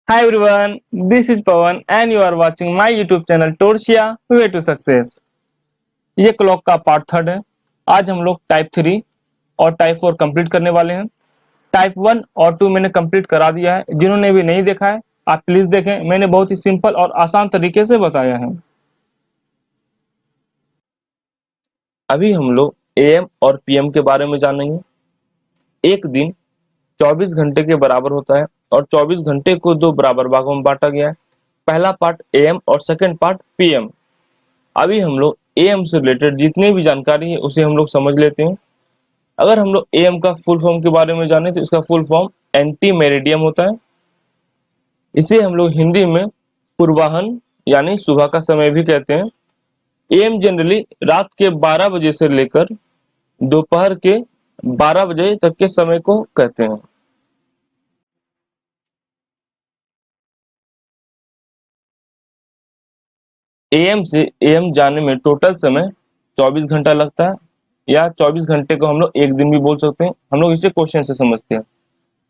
Hi everyone, this is Pawan and you are watching my YouTube channel Torsia Way to Success। ये clock का part third है। आज हम लोग type 3 और टाइप 4 कंप्लीट करने वाले हैं। टाइप 1 और 2 मैंने कंप्लीट करा दिया है। जिन्होंने भी नहीं देखा है आप प्लीज देखें, मैंने बहुत ही सिंपल और आसान तरीके से बताया है। अभी हम लोग AM और PM के बारे में जानेंगे। एक दिन 24 घंटे के बराबर होता है और 24 घंटे को दो बराबर भागों में बांटा गया है। पहला पार्ट AM और सेकंड पार्ट PM। अभी हम लोग AM से रिलेटेड जितनी भी जानकारी है उसे हम लोग समझ लेते हैं। अगर हम लोग AM का फुल फॉर्म के बारे में जाने तो इसका फुल फॉर्म एंटी मेरिडियम होता है। इसे हम लोग हिंदी में पूर्वाहन यानी सुबह का समय भी कहते हैं। AM जनरली रात के 12 बजे से लेकर दोपहर के 12 बजे तक के समय को कहते हैं। AM से AM जाने में टोटल समय 24 घंटा लगता है, या 24 घंटे को हम लोग एक दिन भी बोल सकते हैं। हम लोग इसे क्वेश्चन से समझते हैं।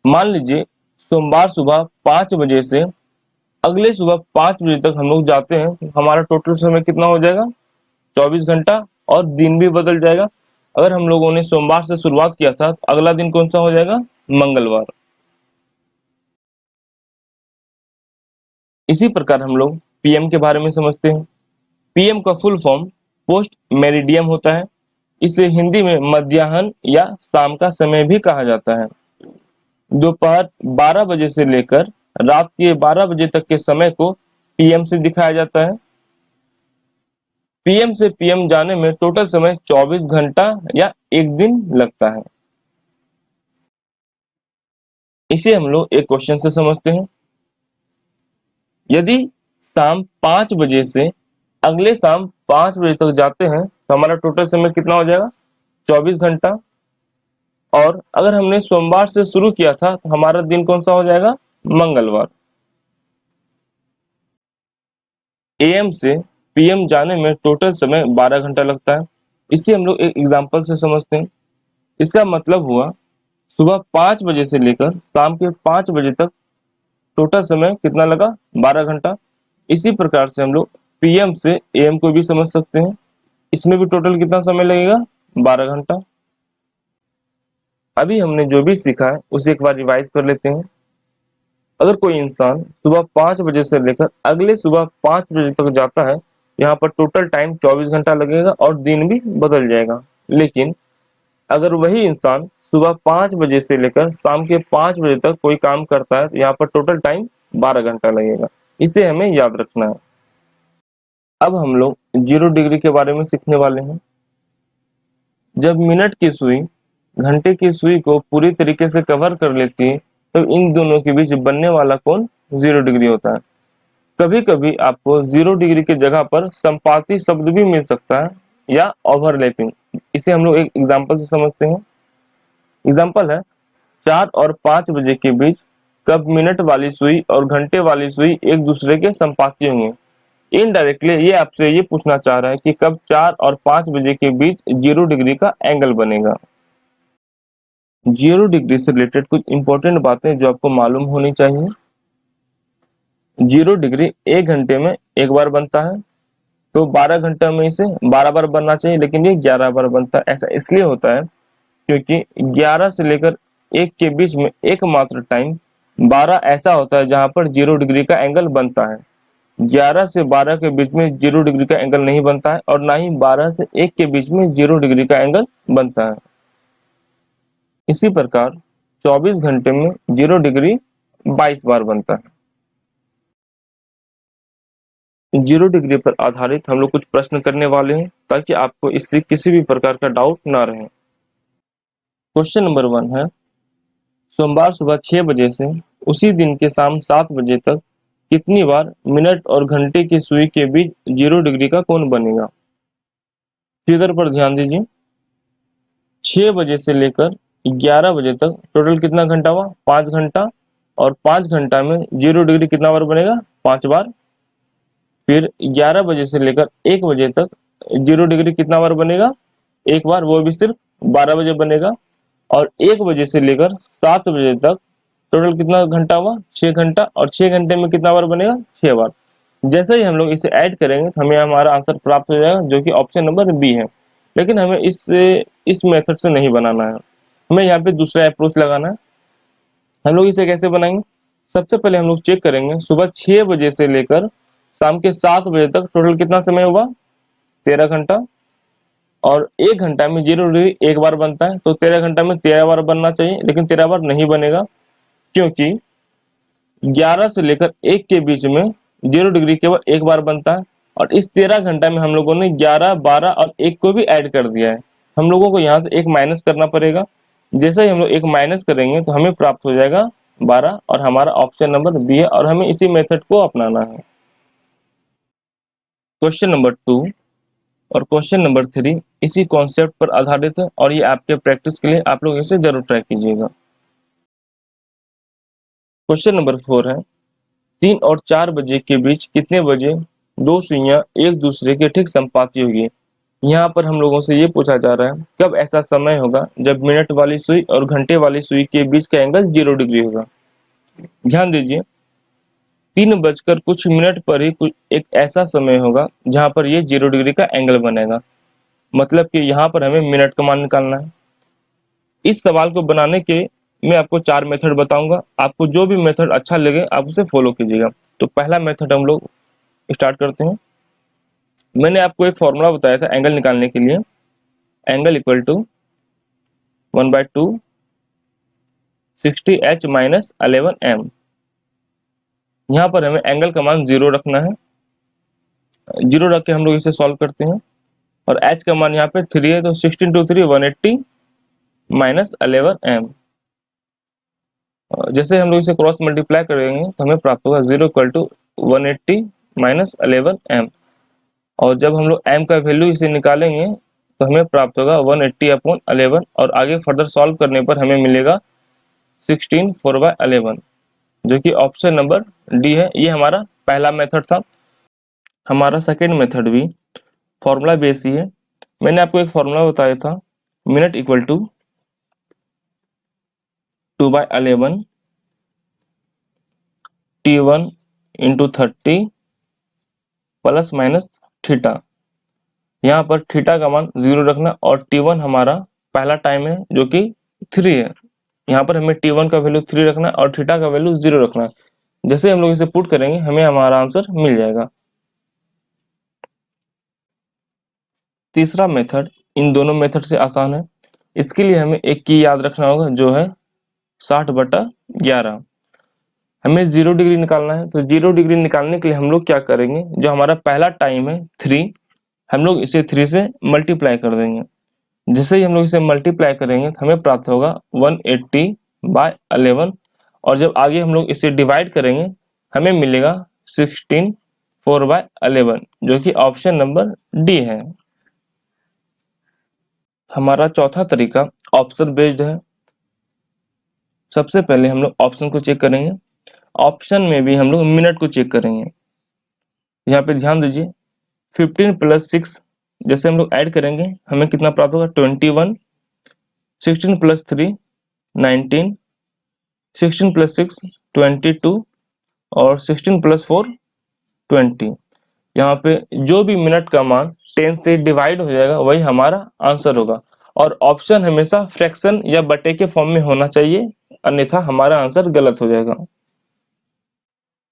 मान लीजिए सोमवार सुबह 5 बजे से अगले सुबह 5 बजे तक हम लोग जाते हैं, तो हमारा टोटल समय कितना हो जाएगा? 24 घंटा, और दिन भी बदल जाएगा। अगर हम लोगों ने सोमवार से शुरुआत किया था तो अगला दिन कौन सा हो जाएगा? मंगलवार। इसी प्रकार हम लोग PM के बारे में समझते हैं। PM का फुल फॉर्म पोस्ट मेरिडियम होता है। इसे हिंदी में मध्याह्न या शाम का समय भी कहा जाता है। दोपहर 12 बजे से लेकर रात के 12 बजे तक के समय को PM से दिखाया जाता है। PM से PM जाने में टोटल समय 24 घंटा या एक दिन लगता है। इसे हम लोग एक क्वेश्चन से समझते हैं। यदि शाम 5 बजे से अगले शाम 5 बजे तक जाते हैं तो हमारा टोटल समय कितना हो जाएगा? 24 घंटा। और अगर हमने सोमवार से शुरू किया था तो हमारा दिन कौन सा हो जाएगा? मंगलवार। AM से PM जाने में टोटल समय 12 घंटा लगता है। इसे हम लोग एक एग्जांपल से समझते हैं। इसका मतलब हुआ सुबह 5 बजे से लेकर शाम के 5 बजे तक टोटल समय कितना लगा? 12 घंटा। इसी प्रकार से हम लोग PM से AM को भी समझ सकते हैं। इसमें भी टोटल कितना समय लगेगा? 12 घंटा। अभी हमने जो भी सीखा है उसे एक बार रिवाइज कर लेते हैं। अगर कोई इंसान सुबह 5 बजे से लेकर अगले सुबह 5 बजे तक जाता है, यहाँ पर टोटल टाइम 24 घंटा लगेगा और दिन भी बदल जाएगा। लेकिन अगर वही इंसान सुबह 5 बजे से लेकर शाम के 5 बजे तक कोई काम करता है तो यहाँ पर टोटल टाइम 12 घंटा लगेगा। इसे हमें याद रखना है। अब हम लोग 0 डिग्री के बारे में सीखने वाले हैं। जब मिनट की सुई घंटे की सुई को पूरी तरीके से कवर कर लेती है तो इन दोनों के बीच बनने वाला कोण 0 डिग्री होता है। कभी कभी आपको 0 डिग्री की जगह पर संपाती शब्द भी मिल सकता है या ओवरलैपिंग। इसे हम लोग एक एग्जांपल से समझते हैं। एग्जांपल है 4 और 5 बजे के बीच कब मिनट वाली सुई और घंटे वाली सुई एक दूसरे के संपाती होंगे। इनडायरेक्टली ये आपसे ये पूछना चाह रहा है कि कब 4 और 5 बजे के बीच 0 डिग्री का एंगल बनेगा। 0 डिग्री से रिलेटेड कुछ इंपॉर्टेंट बातें जो आपको मालूम होनी चाहिए। 0 डिग्री 1 घंटे में एक बार बनता है, तो 12 घंटे में इसे 12 बार बनना चाहिए, लेकिन ये 11 बार बनता है। ऐसा इसलिए होता है क्योंकि 11 से लेकर 1 के बीच में एकमात्र टाइम 12 ऐसा होता है जहां पर 0 डिग्री का एंगल बनता है। 11 से 12 के बीच में 0 डिग्री का एंगल नहीं बनता है, और ना ही 12 से 1 के बीच में 0 डिग्री का एंगल बनता है। इसी प्रकार 24 घंटे में 0 डिग्री 22 बार बनता है। 0 डिग्री पर आधारित हम लोग कुछ प्रश्न करने वाले हैं ताकि आपको इससे किसी भी प्रकार का डाउट ना रहे। क्वेश्चन नंबर 1 है, सोमवार सुबह 6 बजे से उसी दिन के शाम 7 बजे तक कितनी बार मिनट और घंटे की सुई के बीच 0 डिग्री का कोण बनेगा? फिगर पर ध्यान दीजिए। 6 बजे से लेकर 11 बजे तक टोटल कितना घंटा हुआ? 5 घंटा। और 5 घंटा में 0 डिग्री कितना बार बनेगा? 5 बार। फिर 11 बजे से लेकर 1 बजे तक 0 डिग्री कितना बार बनेगा? 1 बार, वो भी सिर्फ 12 बजे बनेगा। और 1 बजे से लेकर 7 बजे तक टोटल कितना घंटा हुआ, 6 घंटा, और 6 घंटे में कितना बार बनेगा, 6 बार। जैसे ही हम लोग इसे ऐड करेंगे तो हमें हमारा आंसर प्राप्त हो जाएगा, जो कि ऑप्शन नंबर बी है। लेकिन हमें इस मेथड से नहीं बनाना है, हमें यहाँ पे दूसरा अप्रोच लगाना है। हम लोग इसे कैसे बनाएंगे, सबसे पहले हम लोग चेक करेंगे सुबह 6 बजे से लेकर शाम के 7 बजे तक टोटल कितना समय हुआ, 13 घंटा। और 1 घंटा में 0 डिग्री एक बार बनता है, तो 13 घंटा में 13 बार बनना चाहिए, लेकिन 13 बार नहीं बनेगा, क्योंकि 11 से लेकर 1 के बीच में 0 डिग्री केवल एक बार बनता है। और इस 13 घंटा में हम लोगों ने 11, 12 और 1 को भी ऐड कर दिया है। हम लोगों को यहाँ से एक माइनस करना पड़ेगा। जैसे ही हम लोग एक माइनस करेंगे तो हमें प्राप्त हो जाएगा 12, और हमारा ऑप्शन नंबर बी है, और हमें इसी मेथड को अपनाना है। क्वेश्चन नंबर 2 और क्वेश्चन नंबर 3 इसी कॉन्सेप्ट पर आधारित है, और ये आपके प्रैक्टिस के लिए आप लोग इसे जरूर ट्राई कीजिएगा। क्वेश्चन नंबर 4 है, 3 और 4 बजे के बीच कितने बजे दो सुइयां एक दूसरे के ठीक संपाती होगी। यहाँ पर हम लोगों से ये पूछा जा रहा है कब ऐसा समय होगा जब मिनट वाली सुई और घंटे वाली सुई के बीच का एंगल 0 डिग्री होगा। ध्यान दीजिए, 3 बजकर कुछ मिनट पर ही कुछ एक ऐसा समय होगा जहां पर ये 0 डिग्री का एंगल बनेगा। मतलब कि यहाँ पर हमें मिनट का मान निकालना है। इस सवाल को बनाने के मैं आपको 4 मेथड बताऊंगा, आपको जो भी मेथड अच्छा लगे आप उसे फॉलो कीजिएगा। तो पहला मेथड हम लोग स्टार्ट करते हैं। मैंने आपको एक फॉर्मूला बताया था एंगल निकालने के लिए, angle equal to 1/2 60h minus 11m। यहाँ पर हमें एंगल का मान 0 रखना है, 0 रख के हम लोग इसे सॉल्व करते हैं। और h का मान यहाँ पे 3 है, तो 16 टू 3 180 माइनस 11m। जैसे हम लोग इसे क्रॉस मल्टीप्लाई करेंगे तो हमें प्राप्त होगा 0 इक्वल टू 180 माइनस 11m। और जब हम लोग m का वैल्यू इसे निकालेंगे तो हमें प्राप्त होगा 180/11, और आगे फर्दर सॉल्व करने पर हमें मिलेगा 16 4/11, जो कि ऑप्शन नंबर डी है। ये हमारा पहला मेथड था। हमारा सेकेंड मेथड भी फॉर्मूला बेस ही है। मैंने आपको एक फॉर्मूला बताया था, minute equal to 2/11 T1 into 30 plus minus theta. यहाँ पर थीटा का मान 0 रखना, और T1 हमारा पहला टाइम है जो कि 3 है। यहाँ पर हमें T1 का वैल्यू 3 रखना और थीटा का वैल्यू 0 रखना। जैसे हम लोग इसे पुट करेंगे हमें हमारा आंसर मिल जाएगा। तीसरा मेथड इन दोनों मेथड से आसान है। इसके लिए हमें एक की याद रखना होगा, जो है 60/11। हमें 0 डिग्री निकालना है, तो 0 डिग्री निकालने के लिए हम लोग क्या करेंगे, जो हमारा पहला टाइम है 3, हम लोग इसे 3 से मल्टीप्लाई कर देंगे। जैसे ही हम लोग इसे मल्टीप्लाई करेंगे तो हमें प्राप्त होगा 180/11, और जब आगे हम लोग इसे डिवाइड करेंगे हमें मिलेगा 16 4/11, जो कि ऑप्शन नंबर डी है। हमारा चौथा तरीका ऑप्शन बेस्ड है। सबसे पहले हम लोग ऑप्शन को चेक करेंगे, ऑप्शन में भी हम लोग मिनट को चेक करेंगे। यहाँ पे ध्यान दीजिए, 15 प्लस 6 जैसे हम लोग ऐड करेंगे हमें कितना प्राप्त होगा, 21, 16 प्लस 3 19, 16 प्लस 6 22, और 16 प्लस 4 20। यहाँ पे जो भी मिनट का मान 10 से डिवाइड हो जाएगा वही हमारा आंसर होगा, और ऑप्शन हमेशा फ्रैक्शन या बटे के फॉर्म में होना चाहिए, अन्यथा हमारा आंसर गलत हो जाएगा।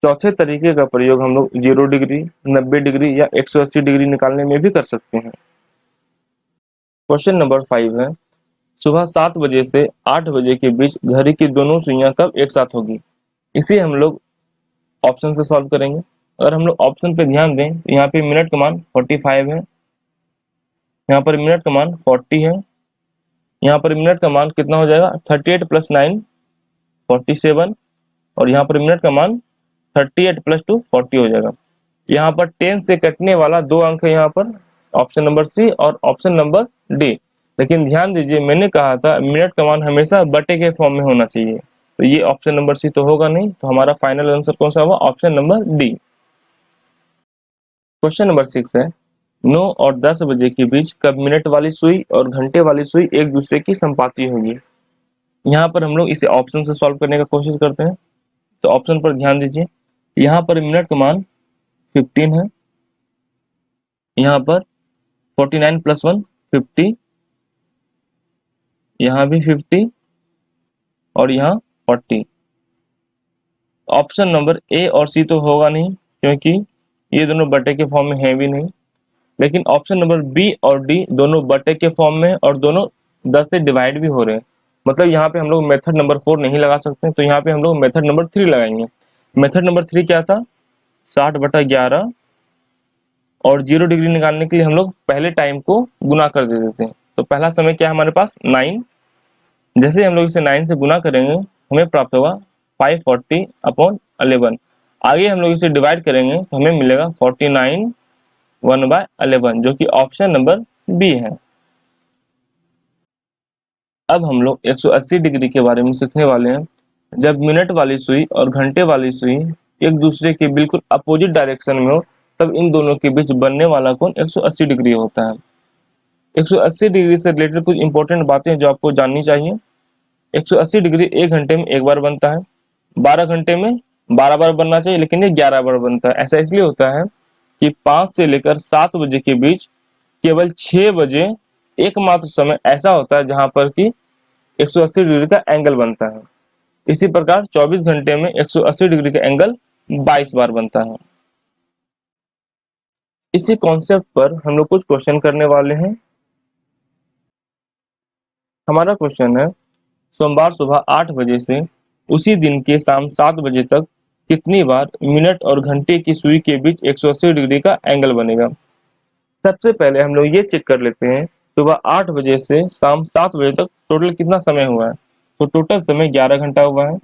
चौथे तरीके का प्रयोग हम लोग 0 डिग्री, 90 डिग्री या 180 डिग्री निकालने में भी कर सकते हैं। क्वेश्चन नंबर 5 है, सुबह 7 बजे से 8 बजे के बीच घड़ी की दोनों सुइयां कब एक साथ होगी। इसे हम लोग ऑप्शन से सॉल्व करेंगे। अगर हम लोग ऑप्शन पे ध्यान दें तो यहाँ पे मिनट का मान 45 है, यहाँ पर मिनट का मान 40 है, यहाँ पर मिनट का मान कितना हो जाएगा, 38 प्लस 9 47, और यहाँ पर मिनट का मान 38 प्लस 2 40 हो जाएगा। यहाँ पर 10 से कटने वाला 2 अंक है, यहाँ पर ऑप्शन नंबर सी और ऑप्शन नंबर डी। लेकिन ध्यान दीजिए, मैंने कहा था मिनट का मान हमेशा बटे के फॉर्म में होना चाहिए, तो ये ऑप्शन नंबर सी तो होगा नहीं, तो हमारा फाइनल आंसर कौन सा होगा, option number D. Question number 6 है, 9 और 10 बजे के बीच कब मिनट वाली सुई और घंटे वाली सुई एक दूसरे की संपाती होगी। यहाँ पर हम लोग इसे ऑप्शन से सॉल्व करने का कोशिश करते हैं। तो ऑप्शन पर ध्यान दीजिए, यहाँ पर मिनट का मान 15 है, यहाँ पर 49 + 1 50, यहाँ भी 50 और यहाँ 40। ऑप्शन नंबर ए और सी तो होगा नहीं, क्योंकि ये दोनों बटे के फॉर्म में है भी नहीं। लेकिन ऑप्शन नंबर बी और डी दोनों बटे के फॉर्म में है और दोनों 10 से डिवाइड भी हो रहे हैं। मतलब यहाँ पे हम लोग मेथड नंबर 4 नहीं लगा सकते, तो यहाँ पे हम लोग मेथड नंबर 3 लगाएंगे। मेथड नंबर 3 क्या था, 60/11, और 0 डिग्री निकालने के लिए हम लोग पहले टाइम को गुना कर दे देते हैं। तो पहला समय क्या है हमारे पास, 9। जैसे हम लोग इसे 9 से गुना करेंगे हमें प्राप्त होगा 540/11। आगे हम लोग इसे डिवाइड करेंगे तो हमें मिलेगा 49 1/11, जो कि ऑप्शन नंबर बी है। अब हम लोग 180 डिग्री के बारे में सीखने वाले हैं। जब मिनट वाली सुई और घंटे वाली सुई एक दूसरे के बिल्कुल अपोजिट डायरेक्शन में हो, तब इन दोनों के बीच बनने वाला कोण 180 डिग्री होता है। 180 डिग्री से रिलेटेड कुछ इंपॉर्टेंट बातें जो आपको जाननी चाहिए। 180 डिग्री 1 घंटे में एक बार बनता है, 12 घंटे में 12 बार बनना चाहिए, लेकिन ये 11 बार बनता है। ऐसा इसलिए होता है कि 5 से लेकर 7 बजे के बीच केवल 6 बजे एकमात्र समय ऐसा होता है जहां पर कि 180 डिग्री का एंगल बनता है। इसी प्रकार 24 घंटे में 180 डिग्री का एंगल 22 बार बनता है। इसी कॉन्सेप्ट पर हम लोग कुछ क्वेश्चन करने वाले हैं। हमारा क्वेश्चन है, सोमवार सुबह 8 बजे से उसी दिन के शाम 7 बजे तक कितनी बार मिनट और घंटे की सुई के बीच 180 डिग्री का एंगल बनेगा। सबसे पहले हम लोग ये चेक कर लेते हैं, सुबह 8 बजे से शाम 7 बजे तक टोटल कितना समय हुआ है। तो टोटल समय 11 घंटा हुआ है,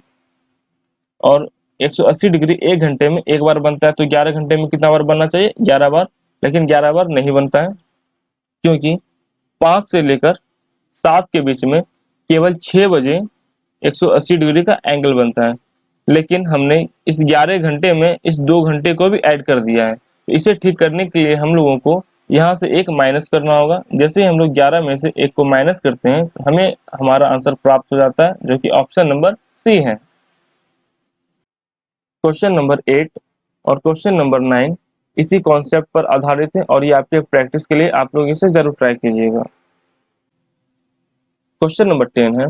और 180 डिग्री 1 घंटे में एक बार बनता है, तो 11 घंटे में कितना बार बनना चाहिए, 11 बार। लेकिन 11 बार नहीं बनता है, क्योंकि 5 से लेकर 7 के बीच में केवल 6 बजे 180 डिग्री का एंगल बनता है। लेकिन हमने इस 11 घंटे में इस 2 घंटे को भी ऐड कर दिया है। तो इसे ठीक करने के लिए हम लोगों को यहाँ से एक माइनस करना होगा। जैसे ही हम लोग 11 में से एक को माइनस करते हैं तो हमें हमारा आंसर प्राप्त हो जाता है, जो कि ऑप्शन नंबर सी है। क्वेश्चन नंबर 8 और क्वेश्चन नंबर 9 इसी कॉन्सेप्ट पर आधारित है, और ये आपके प्रैक्टिस के लिए आप लोग इसे जरूर ट्राई कीजिएगा। क्वेश्चन नंबर 10 है,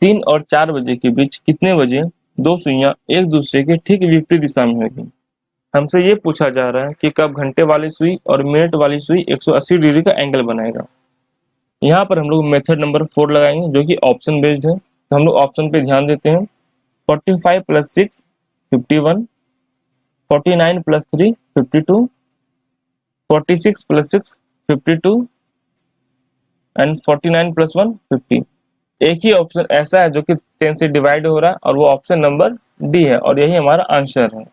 3 और 4 बजे के बीच कितने बजे दो सुइयां एक दूसरे के ठीक विपरीत दिशा में होगी। हमसे ये पूछा जा रहा है कि कब घंटे वाली सुई और मिनट वाली सुई 180 डिग्री का एंगल बनाएगा। यहाँ पर हम लोग मेथड नंबर 4 लगाएंगे, जो कि ऑप्शन बेस्ड है। तो हम लोग ऑप्शन पे ध्यान देते हैं। 45 + 6 51, 49 + 3 52, 46 + 6 52 एंड 49 + 1 50। एक ही ऑप्शन ऐसा है जो कि 10 से डिवाइड हो रहा है, और वो ऑप्शन नंबर डी है, और यही हमारा आंसर है।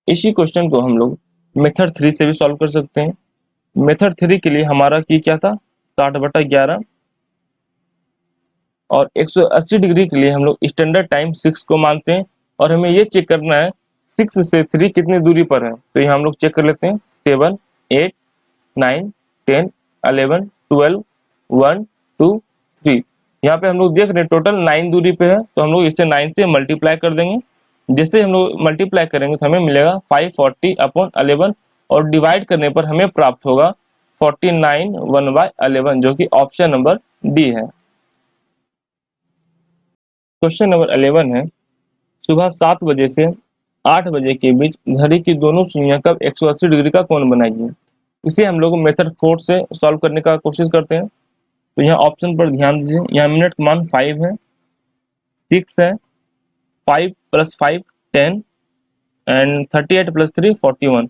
इसी क्वेश्चन को हम लोग मेथड 3 से भी सॉल्व कर सकते हैं। मेथड 3 के लिए हमारा की क्या था, 60/11, और 180 डिग्री के लिए हम लोग स्टैंडर्ड टाइम 6 को मानते हैं, और हमें ये चेक करना है 6 से 3 कितनी दूरी पर है। तो यहाँ हम लोग चेक कर लेते हैं, 7 8 9 10 11 12 1 2 3। यहाँ पे हम लोग देख रहे हैं टोटल 9 दूरी पे है, तो हम लोग इसे 9 से मल्टीप्लाई कर देंगे। जैसे हम लोग मल्टीप्लाई करेंगे तो हमें मिलेगा 540/11, और डिवाइड करने पर हमें प्राप्त होगा 49 1/11, जो कि ऑप्शन नंबर डी है। क्वेश्चन नंबर 11 है, सुबह 7 बजे से 8 बजे के बीच घड़ी की दोनों सुइयां कब 180 डिग्री का कोण बनाएगी। इसे हम लोग मेथड 4 से सॉल्व करने का कोशिश करते हैं। तो यहाँ ऑप्शन पर ध्यान दीजिए, यहाँ मिनट का मान 5 है, 6 है, 5 + 5 10 एंड 38 + 3 41।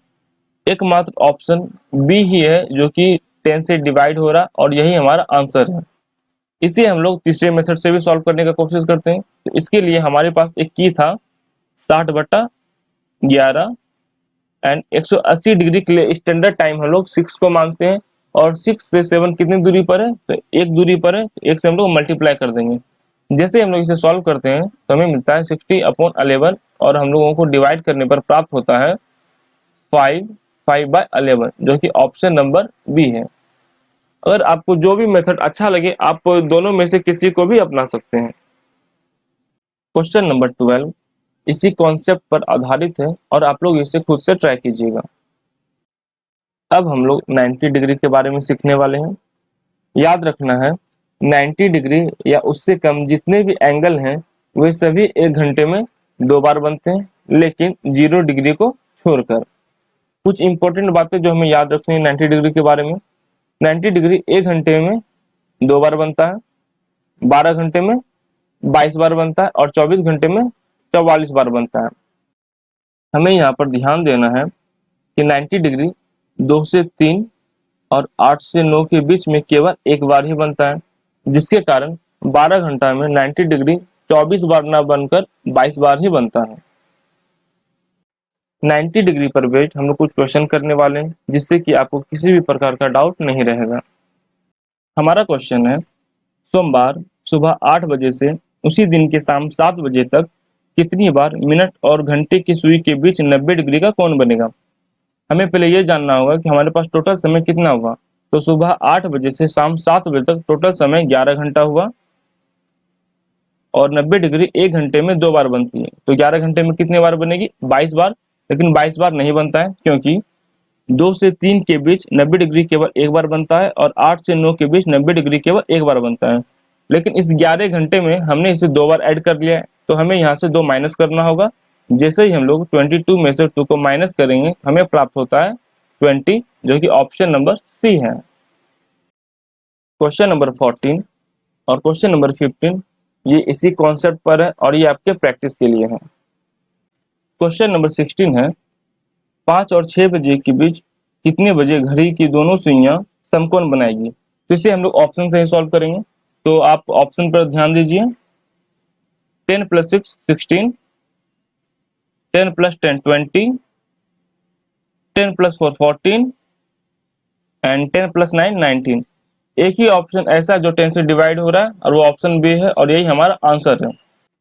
एकमात्र ऑप्शन बी ही है जो कि 10 से डिवाइड हो रहा, और यही हमारा आंसर है। इसे हम लोग तीसरे मेथड से भी सॉल्व करने का कोशिश करते हैं। तो इसके लिए हमारे पास एक की था 60/11, एंड 180 डिग्री के लिए स्टैंडर्ड टाइम हम लोग 6 को मानते हैं, और 6 से 7 कितनी दूरी पर है, तो एक दूरी पर है, तो एक से हम लोग मल्टीप्लाई कर देंगे। जैसे हम लोग इसे सॉल्व करते हैं तो हमें मिलता है 60/11, और हम लोगों को डिवाइड करने पर प्राप्त होता है 5 5/11, जो कि ऑप्शन नंबर बी है। अगर आपको जो भी मेथड अच्छा लगे आप दोनों में से किसी को भी अपना सकते हैं। क्वेश्चन नंबर 12 इसी कॉन्सेप्ट पर आधारित है और आप लोग इसे खुद से ट्राई कीजिएगा। अब हम लोग 90 डिग्री के बारे में सीखने वाले हैं। याद रखना है 90 डिग्री या उससे कम जितने भी एंगल हैं वे सभी 1 घंटे में 2 बार बनते हैं, लेकिन 0 डिग्री को छोड़कर। कुछ इंपॉर्टेंट बातें जो हमें याद रखनी है 90 डिग्री के बारे में। 90 डिग्री 1 घंटे में 2 बार बनता है, 12 घंटे में 22 बार बनता है और 24 घंटे में 44 बार बनता है। हमें यहाँ पर ध्यान देना है कि 90 डिग्री 2 से 3 और 8 से 9 के बीच में केवल 1 बार ही बनता है, जिसके कारण 12 घंटा में 90 डिग्री 24 बार ना बनकर 22 बार ही बनता है। 90 डिग्री पर बेस्ड हम लोग कुछ क्वेश्चन करने वाले हैं, जिससे कि आपको किसी भी प्रकार का डाउट नहीं रहेगा। हमारा क्वेश्चन है, सोमवार सुबह 8 बजे से उसी दिन के शाम 7 बजे तक कितनी बार मिनट और घंटे की सुई के बीच 90 डिग्री का कोण बनेगा। हमें पहले ये जानना होगा कि हमारे पास टोटल समय कितना हुआ। तो सुबह 8 बजे से शाम 7 बजे तक टोटल समय 11 घंटा हुआ और 90 डिग्री 1 घंटे में 2 बार बनती है, तो 11 घंटे में कितने बार बनेगी? 22 बार। लेकिन 22 बार नहीं बनता है, क्योंकि 2 से 3 के बीच 90 डिग्री केवल 1 बार बनता है और 8 से 9 के बीच 90 डिग्री केवल 1 बार बनता है। लेकिन इस 11 घंटे में हमने इसे 2 बार ऐड कर लिया है, तो हमें यहाँ से 2 माइनस करना होगा। जैसे ही हम लोग 22 में से 2 को माइनस करेंगे हमें प्राप्त होता है 20, जो कि ऑप्शन नंबर सी है। क्वेश्चन नंबर 14 और क्वेश्चन नंबर 15 ये इसी कॉन्सेप्ट पर है और ये आपके प्रैक्टिस के लिए है। क्वेश्चन नंबर 16 है, 5 और 6 बजे के बीच कितने बजे घड़ी की दोनों सुइयां समकोण बनाएगी। तो इसे हम लोग ऑप्शन से ही सॉल्व करेंगे, तो आप ऑप्शन पर ध्यान दीजिए। 10 + 6 16, 10 + 10 20, 10 + 4 14 एंड 10 + 9 19। एक ही ऑप्शन ऐसा जो 10 से डिवाइड हो रहा है और वो ऑप्शन बी है और यही हमारा आंसर है।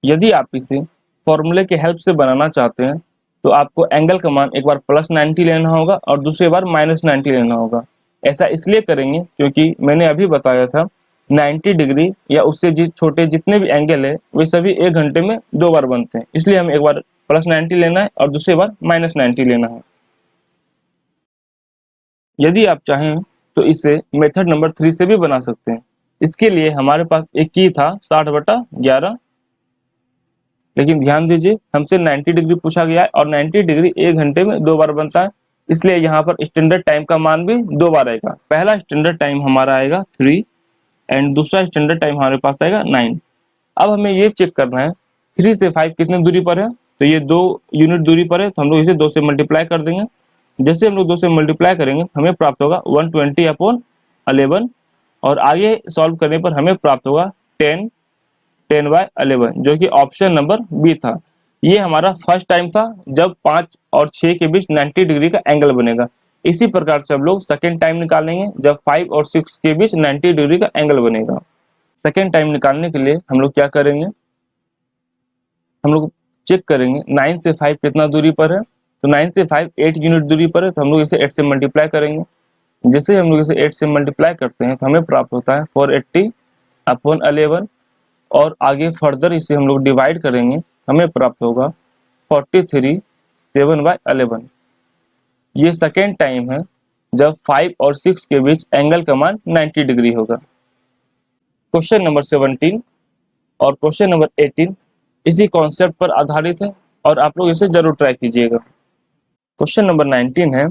यदि आप इसे फॉर्मूले के हेल्प से बनाना चाहते हैं तो आपको एंगल का मान एक बार +90 लेना होगा और दूसरी बार -90 लेना होगा। ऐसा इसलिए करेंगे क्योंकि मैंने अभी बताया था 90 डिग्री या उससे छोटे जितने भी एंगल है वे सभी 1 घंटे में 2 बार बनते हैं, इसलिए हमें एक बार +90 लेना है और दूसरी बार -90 लेना है। यदि आप चाहें तो इसे मेथड नंबर 3 से भी बना सकते हैं। इसके लिए हमारे पास एक की था 60/11, लेकिन ध्यान दीजिए हमसे 90 डिग्री पूछा गया है और 90 डिग्री 1 घंटे में 2 बार बनता है, इसलिए यहाँ पर स्टैंडर्ड टाइम का मान भी 2 बार आएगा। पहला स्टैंडर्ड टाइम हमारा आएगा 3 एंड दूसरा स्टैंडर्ड टाइम हमारे पास आएगा 9। अब हमें ये चेक करना है 3 से 5 कितने दूरी पर है, तो ये 2 यूनिट दूरी पर है, तो हम लोग इसे 2 से मल्टीप्लाई कर देंगे। जैसे हम लोग 2 से मल्टीप्लाई करेंगे हमें प्राप्त होगा 120/11 और आगे सॉल्व करने पर हमें प्राप्त होगा 10/11, जो कि ऑप्शन नंबर बी था। ये हमारा फर्स्ट टाइम था जब 5 और 6 के बीच 90 डिग्री का एंगल बनेगा। इसी प्रकार से हम लोग सेकेंड टाइम निकालेंगे जब 5 और 6 के बीच 90 डिग्री का एंगल बनेगा। सेकेंड टाइम निकालने के लिए हम लोग क्या करेंगे, हम लोग चेक करेंगे 9 से 5 कितना दूरी पर है, तो 9 से 5 8 यूनिट दूरी पर है, तो हम लोग इसे 8 से मल्टीप्लाई करेंगे। जैसे हम लोग इसे 8 से मल्टीप्लाई करते हैं तो हमें प्राप्त होता है 480/11 और आगे फर्दर इसे हम लोग डिवाइड करेंगे, हमें प्राप्त होगा 43/7/11। ये सेकेंड टाइम है जब 5 और 6 के बीच एंगल का मान 90 डिग्री होगा। क्वेश्चन नंबर 17 और क्वेश्चन नंबर 18 इसी कॉन्सेप्ट पर आधारित है और आप लोग इसे जरूर ट्राई कीजिएगा। क्वेश्चन नंबर 19 है,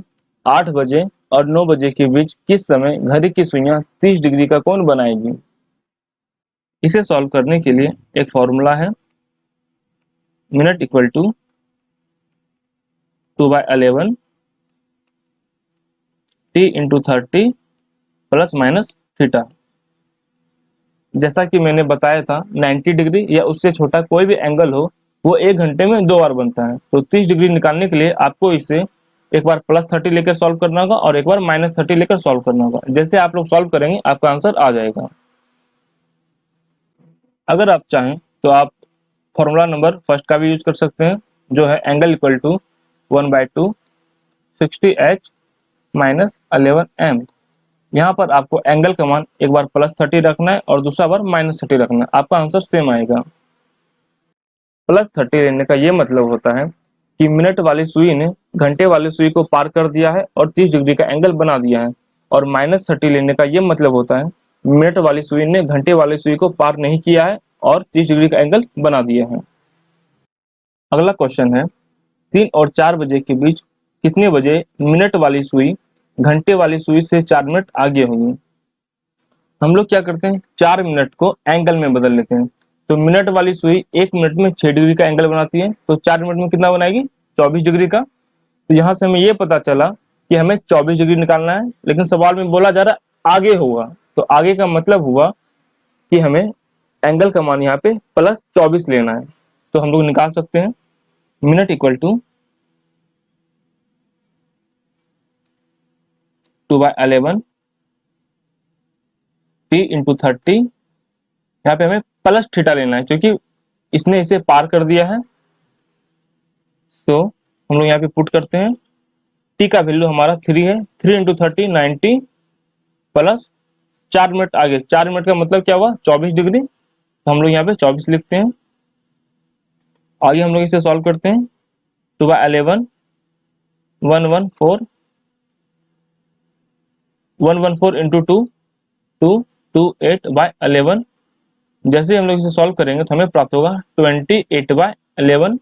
8 बजे और 9 बजे के बीच किस समय घड़ी की सुइयां 30 डिग्री का कोण बनाएगी। इसे सॉल्व करने के लिए एक फॉर्मूला है, minute equal to 2/11 t × 30 ± theta. जैसा कि मैंने बताया था 90 डिग्री या उससे छोटा कोई भी एंगल हो वो 1 घंटे में 2 बार बनता है, तो 30 डिग्री निकालने के लिए आपको इसे एक बार +30 लेकर सॉल्व करना होगा और एक बार -30 लेकर सॉल्व करना होगा। जैसे आप लोग सॉल्व करेंगे आपका आंसर आ जाएगा। अगर आप चाहें तो आप फॉर्मूला नंबर फर्स्ट का भी यूज कर सकते हैं, जो है angle equal to 1/2 60h - 11m। यहाँ पर आपको एंगल का मान एक बार +30 रखना है और दूसरा बार -30 रखना है, आपका आंसर सेम आएगा। +30 लेने का ये मतलब होता है कि मिनट वाली सुई ने घंटे वाली सुई को पार कर दिया है और 30 डिग्री का एंगल बना दिया है, और -30 लेने का ये मतलब होता है मिनट वाली सुई ने घंटे वाली सुई को पार नहीं किया है और 30 डिग्री का एंगल बना दिया है। अगला क्वेश्चन है 3 और 4 बजे के बीच कितने बजे मिनट वाली सुई घंटे वाली सुई से 4 मिनट आगे होगी। हम लोग क्या करते हैं, 4 मिनट को एंगल में बदल लेते हैं। तो मिनट वाली सुई 1 मिनट में 6 डिग्री का एंगल बनाती है, तो 4 मिनट में कितना बनाएगी, 24 डिग्री का। तो यहाँ से हमें ये पता चला कि हमें 24 डिग्री निकालना है, लेकिन सवाल में बोला जा रहा है आगे होगा, तो आगे का मतलब हुआ कि हमें एंगल का मान यहाँ पे +24 लेना है। तो हम लोग निकाल सकते हैं minute equal to 2/11 t into 30। यहाँ पे हमें +θ लेना है क्योंकि इसने इसे पार कर दिया है। तो हम लोग यहाँ पे पुट करते हैं, t का वैल्यू हमारा 3 है, 3 इंटू 30 90 प्लस 4 मिनट आगे, 4 मिनट का मतलब क्या हुआ 24 डिग्री, तो हम लोग यहाँ पे 24 लिखते हैं। आगे हम लोग इसे सॉल्व करते हैं, 2/11 114 114 इंटू 2 228/11। जैसे हम लोग इसे सॉल्व करेंगे तो हमें प्राप्त होगा 28/11,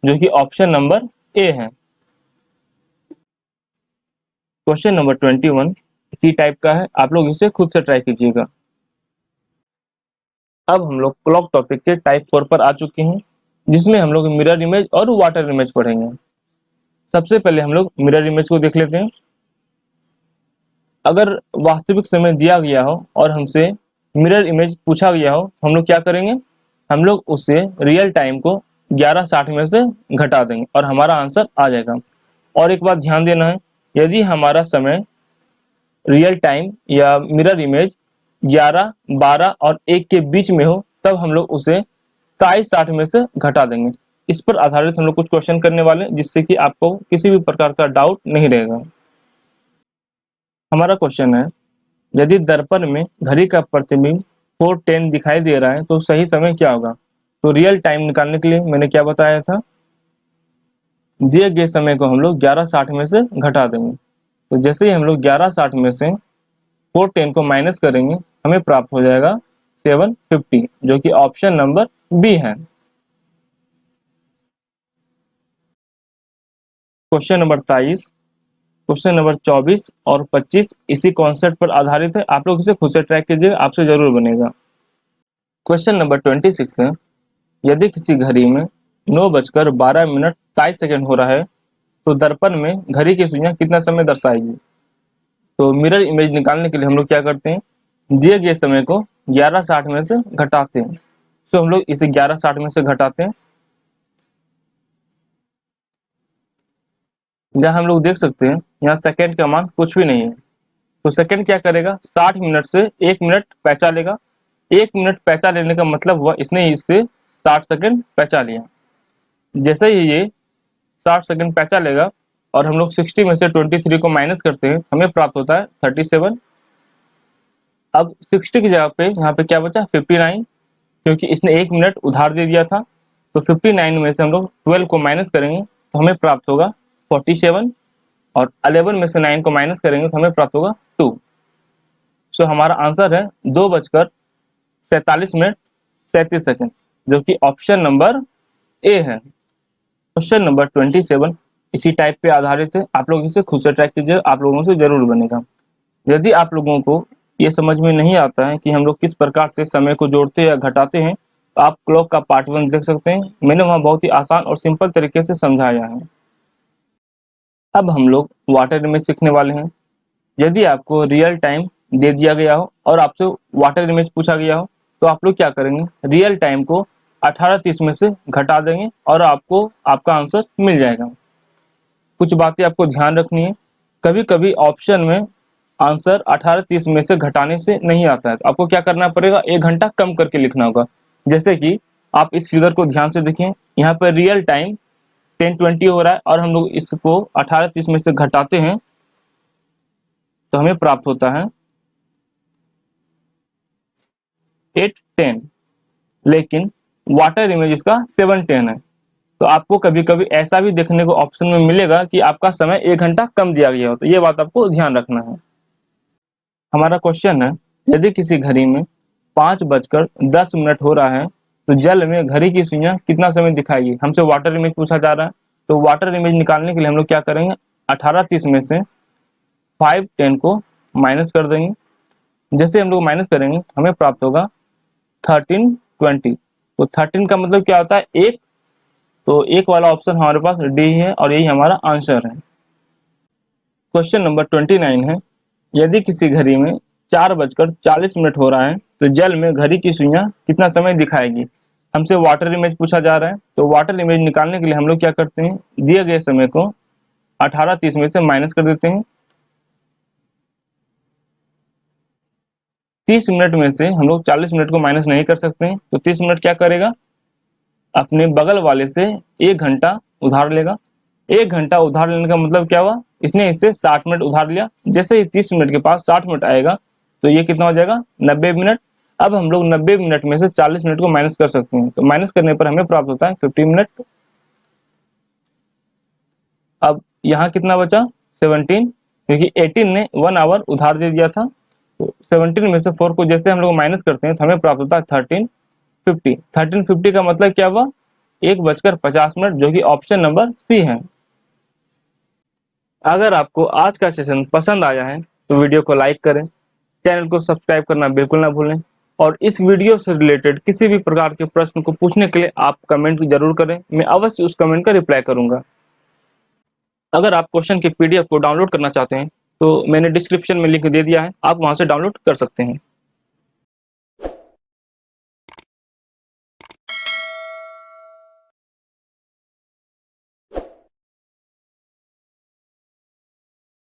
जो कि ऑप्शन नंबर ए है। क्वेश्चन नंबर 21 इसी टाइप का है, आप लोग इसे खुद से ट्राई कीजिएगा। अब हम लोग क्लॉक टॉपिक के टाइप 4 पर आ चुके हैं, जिसमें हम लोग मिरर इमेज और वाटर इमेज पढ़ेंगे। सबसे पहले हम लोग मिरर इमेज को देख लेते हैं। अगर वास्तविक समय दिया गया हो और हमसे मिरर इमेज पूछा गया हो, हम लोग क्या करेंगे, हम लोग उससे रियल टाइम को 11:60 में से घटा देंगे और हमारा आंसर आ जाएगा। और एक बात ध्यान देना है, यदि हमारा समय रियल टाइम या मिरर इमेज 11, 12 और 1 के बीच में हो, तब हम लोग उसे 23:60 में से घटा देंगे। इस पर आधारित हम लोग कुछ क्वेश्चन करने वाले हैं, जिससे कि आपको किसी भी प्रकार का डाउट नहीं रहेगा। हमारा क्वेश्चन है, यदि दर्पण में घड़ी का प्रतिबिंब 4:10 दिखाई दे रहा है तो सही समय क्या होगा। तो रियल टाइम निकालने के लिए मैंने क्या बताया था, दिए गए समय को हम लोग 11:60 में से घटा देंगे। तो जैसे ही हम लोग 11:60 में से 4:10 को माइनस करेंगे, हमें प्राप्त हो जाएगा 7:50, जो कि ऑप्शन नंबर बी है। क्वेश्चन नंबर 23, क्वेश्चन नंबर 24 और 25 इसी कॉन्सेप्ट पर आधारित है, आप लोग इसे खुद से ट्रैक कीजिएगा, आपसे जरूर बनेगा। क्वेश्चन नंबर 26 है, यदि किसी घड़ी में 9:12 हो रहा है तो दर्पण में घड़ी की सुइयां कितना समय दर्शाएगी। तो मिरर इमेज निकालने के लिए हम लोग क्या करते हैं, दिए गए समय को 11:60 में से घटाते हैं। तो हम लोग इसे 11:60 में से घटाते हैं, जहाँ हम लोग देख सकते हैं यहाँ सेकंड का मान कुछ भी नहीं है। तो सेकंड क्या करेगा, 60 मिनट से 1 मिनट पैंचा लेगा। 1 मिनट पैंचा लेने का मतलब हुआ इसने इससे 60 सेकंड पैंचा लिया। जैसे ही ये 60 सेकंड पैंचा लेगा और हम लोग 60 में से 23 को माइनस करते हैं, हमें प्राप्त होता है 37। अब 60 की जगह पे यहाँ पे क्या बचा 59, क्योंकि इसने 1 मिनट उधार दे दिया था। तो 59 में से हम लोग 12 को माइनस करेंगे तो हमें प्राप्त होगा 47, और 11 में से 9 को माइनस करेंगे तो हमें प्राप्त होगा 2। सो हमारा आंसर है 2:47 जो कि ऑप्शन नंबर ए है। क्वेश्चन नंबर 27 इसी टाइप पे आधारित है, आप लोग इसे खुद से ट्रैक कीजिए, आप लोगों से जरूर बनेगा। यदि आप लोगों को ये समझ में नहीं आता है कि हम लोग किस प्रकार से समय को जोड़ते या घटाते हैं, तो आप क्लॉक का पार्ट 1 देख सकते हैं, मैंने वहाँ बहुत ही आसान और सिंपल तरीके से समझाया है। अब हम लोग वाटर इमेज सीखने वाले हैं। यदि आपको रियल टाइम दे दिया गया हो और आपसे वाटर इमेज पूछा गया हो, तो आप लोग क्या करेंगे, रियल टाइम को 18:30 में से घटा देंगे और आपको आपका आंसर मिल जाएगा। कुछ बातें आपको ध्यान रखनी है, कभी कभी ऑप्शन में आंसर 18:30 में से घटाने से नहीं आता है, तो आपको क्या करना पड़ेगा, 1 घंटा कम करके लिखना होगा। जैसे कि आप इस फिगर को ध्यान से देखें, यहाँ पर रियल टाइम 10:20 हो रहा है और हम लोग इसको 18:30 में से घटाते हैं तो हमें प्राप्त होता है 8, 10, लेकिन वाटर इमेज इसका 7, 10 है। तो आपको कभी कभी ऐसा भी देखने को ऑप्शन में मिलेगा कि आपका समय 1 घंटा कम दिया गया हो, तो ये बात आपको ध्यान रखना है। हमारा क्वेश्चन है, यदि किसी घड़ी में 5:10 हो रहा है तो जल में घड़ी की सुइयां कितना समय दिखाएगी। हमसे वाटर इमेज पूछा जा रहा है, तो वाटर इमेज निकालने के लिए हम लोग क्या करेंगे, 18:30 में से 5:10 को माइनस कर देंगे। जैसे हम लोग माइनस करेंगे हमें प्राप्त होगा 13:20। तो 13 का मतलब क्या होता है, 1। तो एक वाला ऑप्शन हमारे पास डी है और यही हमारा आंसर है। क्वेश्चन नंबर 29 है, यदि किसी घड़ी में 4:40 हो रहा है तो जल में घड़ी की सुइयां कितना समय दिखाएगी। हमसे वाटर इमेज पूछा जा रहा है, तो वाटर इमेज निकालने के लिए हम लोग क्या करते हैं, दिए गए समय को 18:30 में से माइनस कर देते हैं। 30 मिनट में से हम लोग 40 मिनट को माइनस नहीं कर सकते हैं, तो 30 मिनट क्या करेगा, अपने बगल वाले से 1 घंटा उधार लेगा। 1 घंटा उधार लेने का मतलब क्या हुआ, इसने इससे 60 मिनट उधार लिया। जैसे ही 30 मिनट के पास 60 मिनट आएगा तो ये कितना हो जाएगा, 90 मिनट। अब हम लोग 90 मिनट में से 40 मिनट को माइनस कर सकते हैं, तो माइनस करने पर हमें प्राप्त होता है 50 मिनट। अब यहाँ कितना बचा, 17, क्योंकि 18 ने 1 आवर उधार दे दिया था। तो 17 में से 4 को जैसे हम लोग माइनस करते हैं तो हमें प्राप्त होता है 13:50। 13:50 का मतलब क्या हुआ, 1:50, जो कि ऑप्शन नंबर सी है। अगर आपको आज का सेशन पसंद आया है तो वीडियो को लाइक करें, चैनल को सब्सक्राइब करना बिल्कुल ना भूलें, और इस वीडियो से रिलेटेड किसी भी प्रकार के प्रश्न को पूछने के लिए आप कमेंट जरूर करें, मैं अवश्य उस कमेंट का रिप्लाई करूंगा। अगर आप क्वेश्चन के पीडीएफ को डाउनलोड करना चाहते हैं तो मैंने डिस्क्रिप्शन में लिंक दे दिया है, आप वहां से डाउनलोड कर सकते हैं।